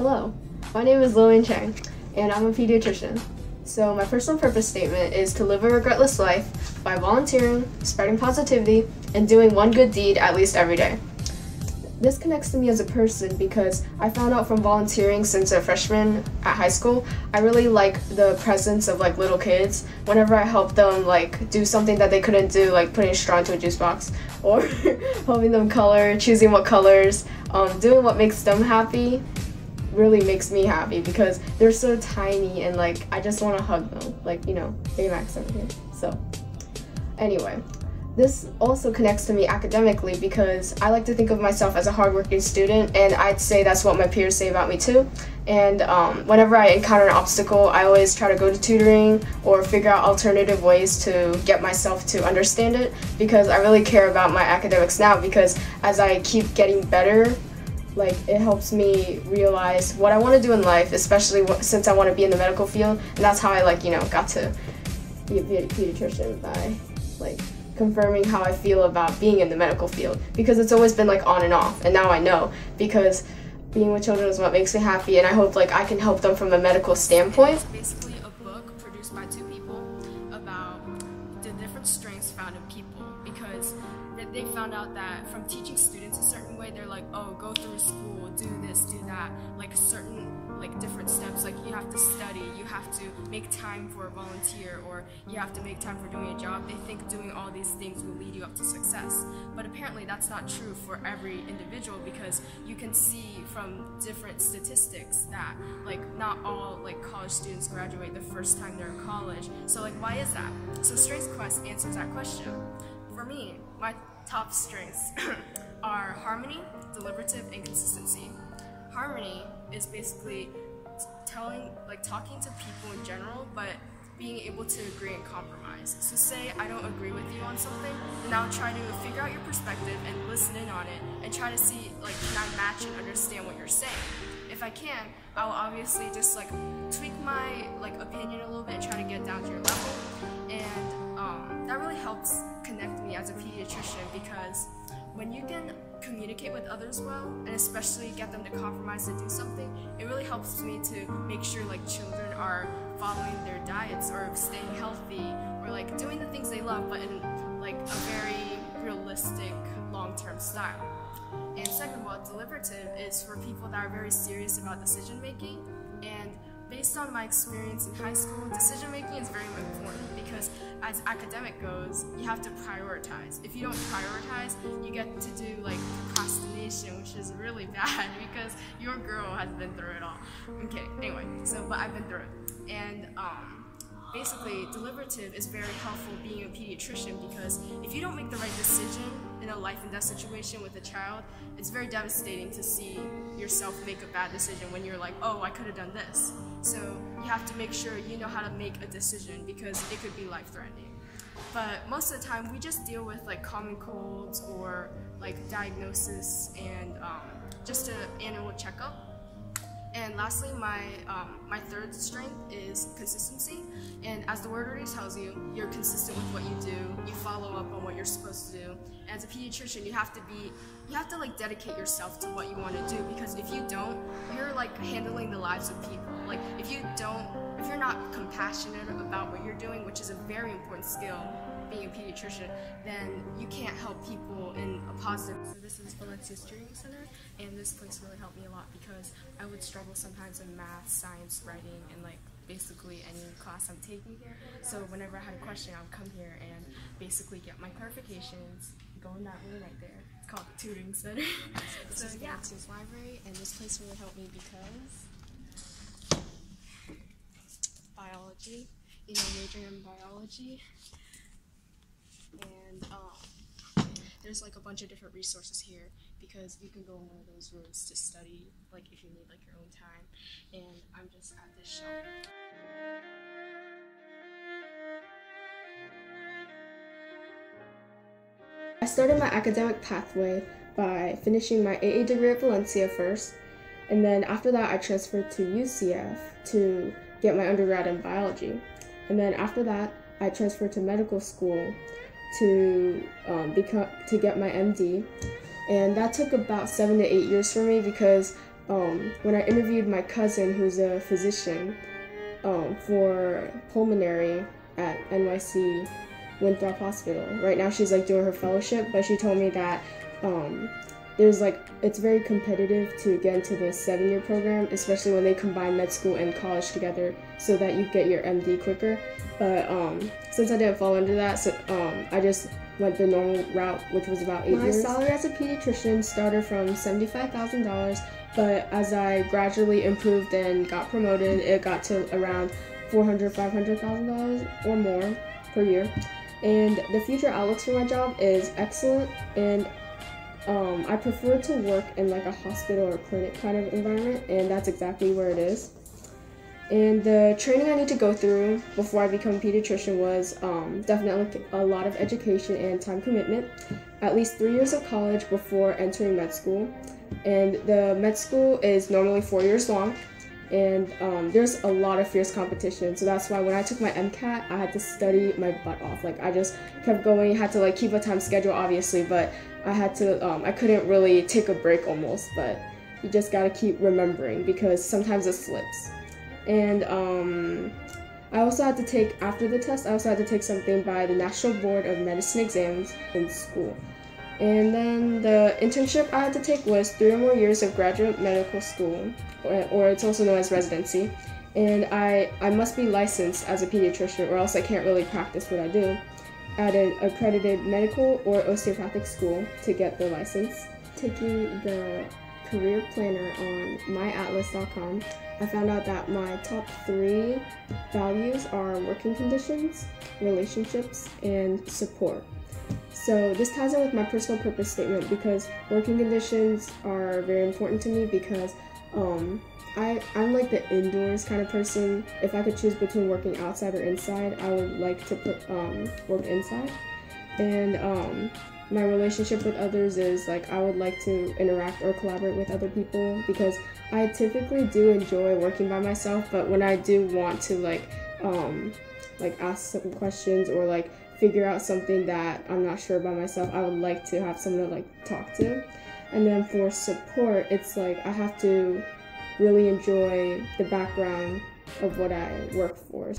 Hello, my name is Lillian Cheng, and I'm a pediatrician. So my personal purpose statement is to live a regretless life by volunteering, spreading positivity, and doing one good deed at least every day. This connects to me as a person because I found out from volunteering since a freshman at high school, I really like the presence of little kids. Whenever I help them do something that they couldn't do, like putting straw into a juice box, or helping them color, choosing what colors, doing what makes them happy, really makes me happy because they're so tiny and I just want to hug them, Baymax over here. So anyway, this also connects to me academically because I like to think of myself as a hardworking student, and I'd say that's what my peers say about me too. And whenever I encounter an obstacle, I always try to go to tutoring or figure out alternative ways to get myself to understand it, because I really care about my academics now, because as I keep getting better, it helps me realize what I want to do in life, especially since I want to be in the medical field. And that's how I got to be a pediatrician, by confirming how I feel about being in the medical field, because it's always been on and off, and now I know, because being with children is what makes me happy, and I hope I can help them from a medical standpoint. It's basically a book produced by two people about the different strengths found in people, because they found out that from teaching students a certain way, they're like, oh, go through school, do this, do that, certain different steps, you have to study, you have to make time for a volunteer, or you have to make time for doing a job. They think doing all these things will lead you up to success, but apparently that's not true for every individual, because you can see from different statistics that not all college students graduate the first time they're in college. So why is that? So Strengths Quest answers that question. For me, my top strengths are harmony, deliberative, and consistency. Harmony is basically talking to people in general, but being able to agree and compromise. So say I don't agree with you on something, then I'll try to figure out your perspective and listen in on it and try to see can I match and understand what you're saying. If I can, I'll obviously just tweak my opinion a little bit and try to get down to your level. And that really helps connect me as a pediatrician, because when you can communicate with others well, and especially get them to compromise to do something, it really helps me to make sure children are following their diets or staying healthy, or doing the things they love, but in a very realistic long-term style. And second of all, deliberative is for people that are very serious about decision making. And based on my experience in high school, decision making is very important, because as academic goes, you have to prioritize. If you don't prioritize, you get to do procrastination, which is really bad, because your girl has been through it all. Okay, anyway, but I've been through it. And basically, deliberative is very helpful being a pediatrician, because if you don't make the right decision in a life and death situation with a child, it's very devastating to see yourself make a bad decision when you're oh, I could have done this. So you have to make sure you know how to make a decision, because it could be life-threatening. But most of the time, we just deal with common colds or diagnosis and just an annual checkup. And lastly, my third strength is consistency. And as the word already tells you, you're consistent with what you do. You follow up on what you're supposed to do. And as a pediatrician, you have to dedicate yourself to what you want to do, because if you don't, you're handling the lives of people. If you're not compassionate about what you're doing, which is a very important skill, being a pediatrician, then you can't help people in a positive. So this is Valencia's Tutoring Center, and this place really helped me a lot, because I would struggle sometimes in math, science, writing, and basically any class I'm taking here. So whenever I had a question, I would come here and basically get my clarifications, go in that room right there. It's called the Tutoring Center. So this is Valencia's library, and this place really helped me because biology, majoring in biology. And there's a bunch of different resources here, because you can go in one of those rooms to study if you need your own time. And I'm just at this shelf. I started my academic pathway by finishing my AA degree at Valencia first, and then after that I transferred to UCF to get my undergrad in biology. And then after that I transferred to medical school to get my MD, and that took about 7 to 8 years for me, because when I interviewed my cousin, who's a physician, for pulmonary at NYC Winthrop Hospital. Right now she's like doing her fellowship, but she told me that it's very competitive to get into the 7-year program, especially when they combine med school and college together so that you get your MD quicker. But since I didn't fall under that, so I just went the normal route, which was about 8 years. My salary as a pediatrician started from $75,000, but as I gradually improved and got promoted, it got to around $400,000, $500,000 or more per year. And the future outlooks for my job is excellent, and I prefer to work in like a hospital or clinic kind of environment, and that's exactly where it is. And the training I need to go through before I become a pediatrician was definitely a lot of education and time commitment, at least 3 years of college before entering med school. And the med school is normally 4 years long, and there's a lot of fierce competition. So that's why when I took my MCAT, I had to study my butt off. Like, I just kept going, had to like keep a time schedule obviously, but I had to, I couldn't really take a break almost, but you just gotta keep remembering because sometimes it slips. And I also had to take, after the test, I also had to take something by the National Board of Medicine Exams in school. And then the internship I had to take was 3 or more years of graduate medical school, or it's also known as residency. And I must be licensed as a pediatrician, or else I can't really practice what I do, at an accredited medical or osteopathic school to get the license. Taking the career planner on myatlas.com, I found out that my top 3 values are working conditions, relationships, and support. So this ties in with my personal purpose statement because working conditions are very important to me because I'm like the indoors kind of person. If I could choose between working outside or inside, I would like to work inside. And my relationship with others is like I would like to interact or collaborate with other people because I typically do enjoy working by myself, but when I do want to like ask some questions or like figure out something that I'm not sure about myself, I would like to have someone to like talk to. And then for support, it's like I have to really enjoy the background of what I work for.